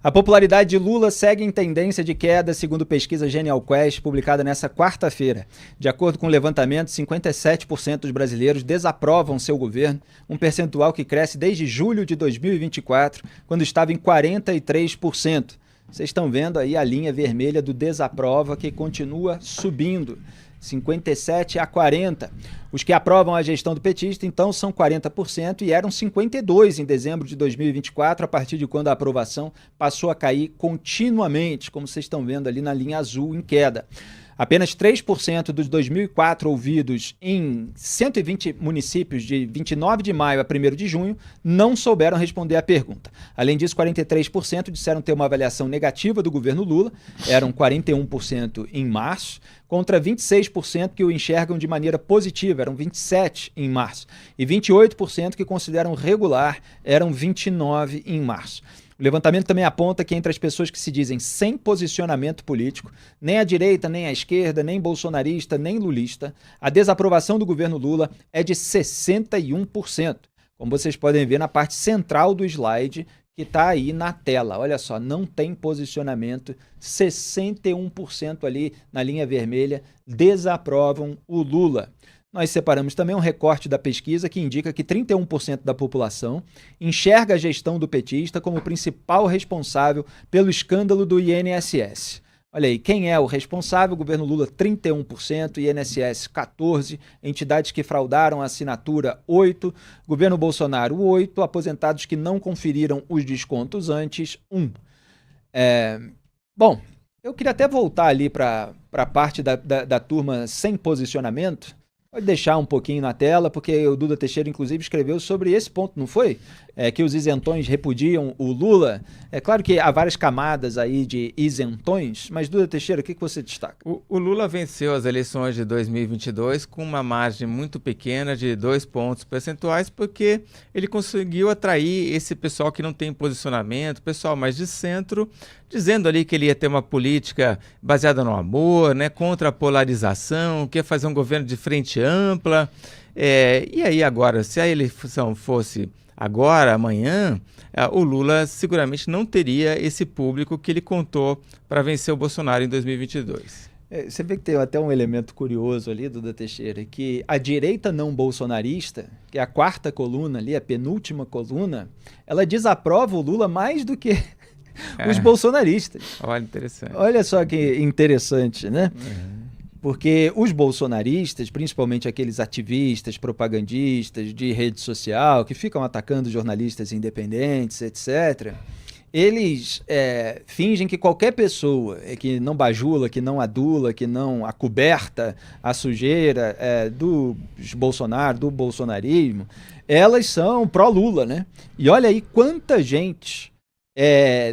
A popularidade de Lula segue em tendência de queda, segundo pesquisa Genial Quest, publicada nesta quarta-feira. De acordo com o levantamento, 57% dos brasileiros desaprovam seu governo, um percentual que cresce desde julho de 2024, quando estava em 43%. Vocês estão vendo aí a linha vermelha do desaprova que continua subindo. 57 a 40. Os que aprovam a gestão do petista, então, são 40% e eram 52% em dezembro de 2024, a partir de quando a aprovação passou a cair continuamente, como vocês estão vendo ali na linha azul em queda. Apenas 3% dos 2.004 ouvidos em 120 municípios de 29 de maio a 1º de junho não souberam responder à pergunta. Além disso, 43% disseram ter uma avaliação negativa do governo Lula, eram 41% em março, contra 26% que o enxergam de maneira positiva, eram 27% em março, e 28% que consideram regular, eram 29% em março. O levantamento também aponta que entre as pessoas que se dizem sem posicionamento político, nem à direita, nem à esquerda, nem bolsonarista, nem lulista, a desaprovação do governo Lula é de 61%, como vocês podem ver na parte central do slide que está aí na tela. Olha só, não tem posicionamento, 61% ali na linha vermelha desaprovam o Lula. Nós separamos também um recorte da pesquisa que indica que 31% da população enxerga a gestão do petista como principal responsável pelo escândalo do INSS. Olha aí, quem é o responsável? O governo Lula, 31%, INSS, 14%, entidades que fraudaram a assinatura, 8%, governo Bolsonaro, 8%, aposentados que não conferiram os descontos antes, 1%. Bom, eu queria até voltar ali para a parte da turma sem posicionamento. Pode deixar um pouquinho na tela, porque o Duda Teixeira, inclusive, escreveu sobre esse ponto, não foi? Que os isentões repudiam o Lula. É claro que há várias camadas aí de isentões, mas, Duda Teixeira, o que você destaca? O Lula venceu as eleições de 2022 com uma margem muito pequena de 2 pontos percentuais, porque ele conseguiu atrair esse pessoal que não tem posicionamento, pessoal mais de centro, dizendo ali que ele ia ter uma política baseada no amor, né, contra a polarização, que ia fazer um governo de frente ampla. E aí agora, se a eleição fosse agora, amanhã, o Lula seguramente não teria esse público que ele contou para vencer o Bolsonaro em 2022. Você vê que tem até um elemento curioso ali, Duda Teixeira, que a direita não bolsonarista, que é a quarta coluna ali, a penúltima coluna, ela desaprova o Lula mais do que os bolsonaristas. Olha, interessante. Olha só que interessante, né? Porque os bolsonaristas, principalmente aqueles ativistas, propagandistas de rede social, que ficam atacando jornalistas independentes, etc., eles fingem que qualquer pessoa que não bajula, que não adula, que não acoberta a sujeira do Bolsonaro, do bolsonarismo, elas são pró-Lula, né? E olha aí quanta gente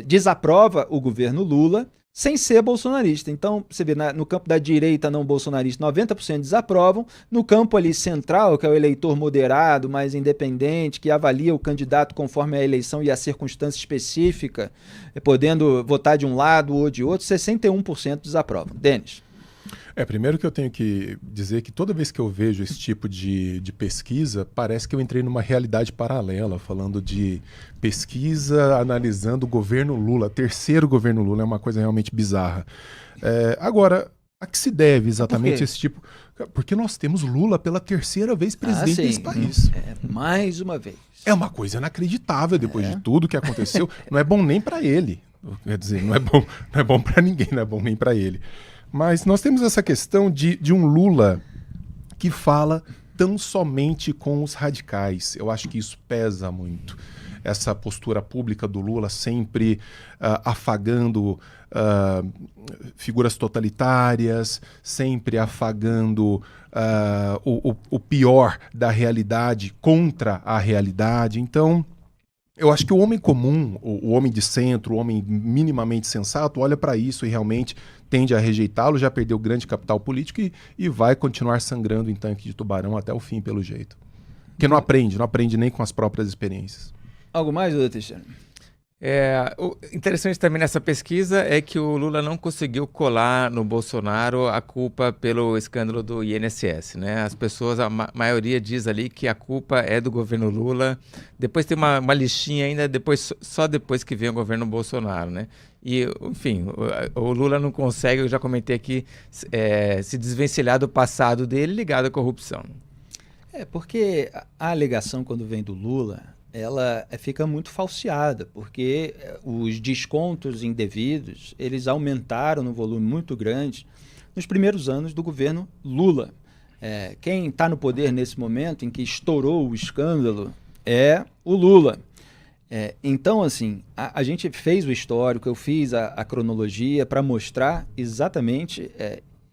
desaprova o governo Lula sem ser bolsonarista. Então, você vê, no campo da direita não bolsonarista, 90% desaprovam. No campo ali central, que é o eleitor moderado, mais independente, que avalia o candidato conforme a eleição e a circunstância específica, podendo votar de um lado ou de outro, 61% desaprovam. Denis. Primeiro que eu tenho que dizer que toda vez que eu vejo esse tipo de pesquisa, parece que eu entrei numa realidade paralela, falando de pesquisa analisando o governo Lula, terceiro governo Lula, é uma coisa realmente bizarra. Agora, a que se deve exatamente esse tipo... Porque nós temos Lula pela terceira vez presidente desse país. Mais uma vez. É uma coisa inacreditável depois de tudo que aconteceu. Não é bom nem para ele. Quer dizer, não é bom para ninguém, não é bom nem para ele. Mas nós temos essa questão de um Lula que fala tão somente com os radicais. Eu acho que isso pesa muito. Essa postura pública do Lula sempre afagando figuras totalitárias, sempre afagando o pior da realidade contra a realidade. Então, eu acho que o homem comum, o homem de centro, o homem minimamente sensato, olha para isso e realmente tende a rejeitá-lo, já perdeu grande capital político e vai continuar sangrando em tanque de tubarão até o fim, pelo jeito. Porque não aprende nem com as próprias experiências. Algo mais, Duda Teixeira? O interessante também nessa pesquisa é que o Lula não conseguiu colar no Bolsonaro a culpa pelo escândalo do INSS, né? As pessoas, a maioria diz ali que a culpa é do governo Lula. Depois tem uma listinha ainda, só depois que vem o governo Bolsonaro, né? E, enfim, o Lula não consegue, eu já comentei aqui, se desvencilhar do passado dele ligado à corrupção. Porque a alegação, quando vem do Lula, ela fica muito falseada, porque os descontos indevidos, eles aumentaram no volume muito grande nos primeiros anos do governo Lula. Quem está no poder nesse momento em que estourou o escândalo é o Lula. Então, assim, a gente fez o histórico, eu fiz a cronologia para mostrar exatamente,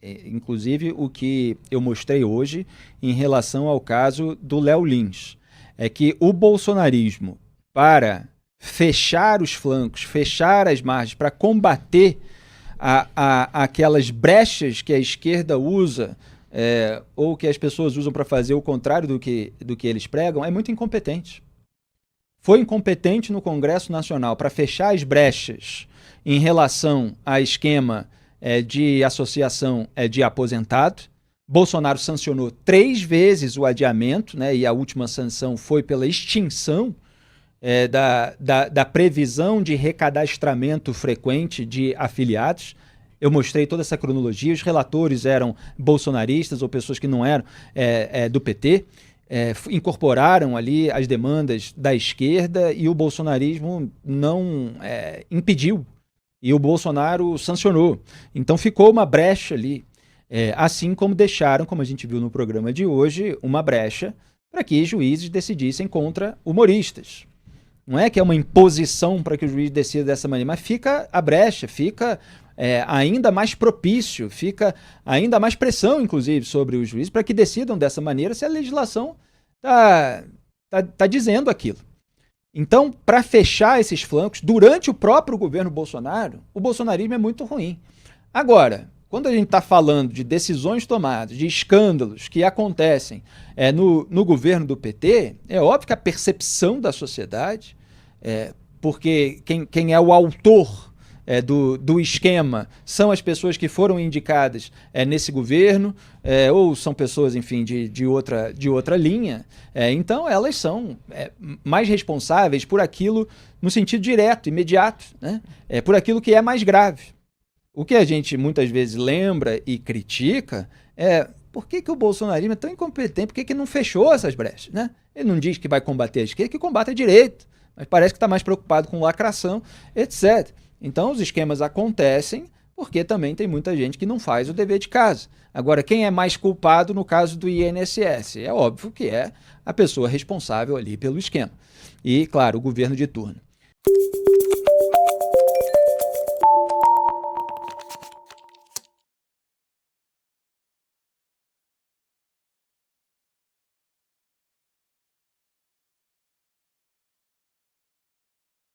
inclusive, o que eu mostrei hoje em relação ao caso do Léo Lins. É que o bolsonarismo, para fechar os flancos, fechar as margens, para combater aquelas brechas que a esquerda usa, ou que as pessoas usam para fazer o contrário do que eles pregam, é muito incompetente. Foi incompetente no Congresso Nacional para fechar as brechas em relação a esquema de associação de aposentado. Bolsonaro sancionou 3 vezes o adiamento, né, e a última sanção foi pela extinção da previsão de recadastramento frequente de afiliados. Eu mostrei toda essa cronologia, os relatores eram bolsonaristas ou pessoas que não eram do PT, incorporaram ali as demandas da esquerda e o bolsonarismo não impediu, e o Bolsonaro sancionou. Então ficou uma brecha ali. Assim como deixaram, como a gente viu no programa de hoje, uma brecha para que juízes decidissem contra humoristas. Não é que é uma imposição para que o juiz decida dessa maneira, mas fica a brecha, fica ainda mais propício, fica ainda mais pressão, inclusive, sobre os juízes para que decidam dessa maneira se a legislação tá dizendo aquilo. Então, para fechar esses flancos, durante o próprio governo Bolsonaro, o bolsonarismo é muito ruim. Agora, quando a gente está falando de decisões tomadas, de escândalos que acontecem no governo do PT, é óbvio que a percepção da sociedade, porque quem é o autor do esquema são as pessoas que foram indicadas nesse governo, ou são pessoas, enfim, de outra linha, então elas são mais responsáveis por aquilo no sentido direto, imediato, né? Por aquilo que é mais grave. O que a gente muitas vezes lembra e critica por que o bolsonarismo é tão incompetente, por que não fechou essas brechas, né? Ele não diz que vai combater a esquerda, que combate a direita, mas parece que está mais preocupado com lacração, etc. Então os esquemas acontecem porque também tem muita gente que não faz o dever de casa. Agora, quem é mais culpado no caso do INSS? É óbvio que é a pessoa responsável ali pelo esquema. E, claro, o governo de turno.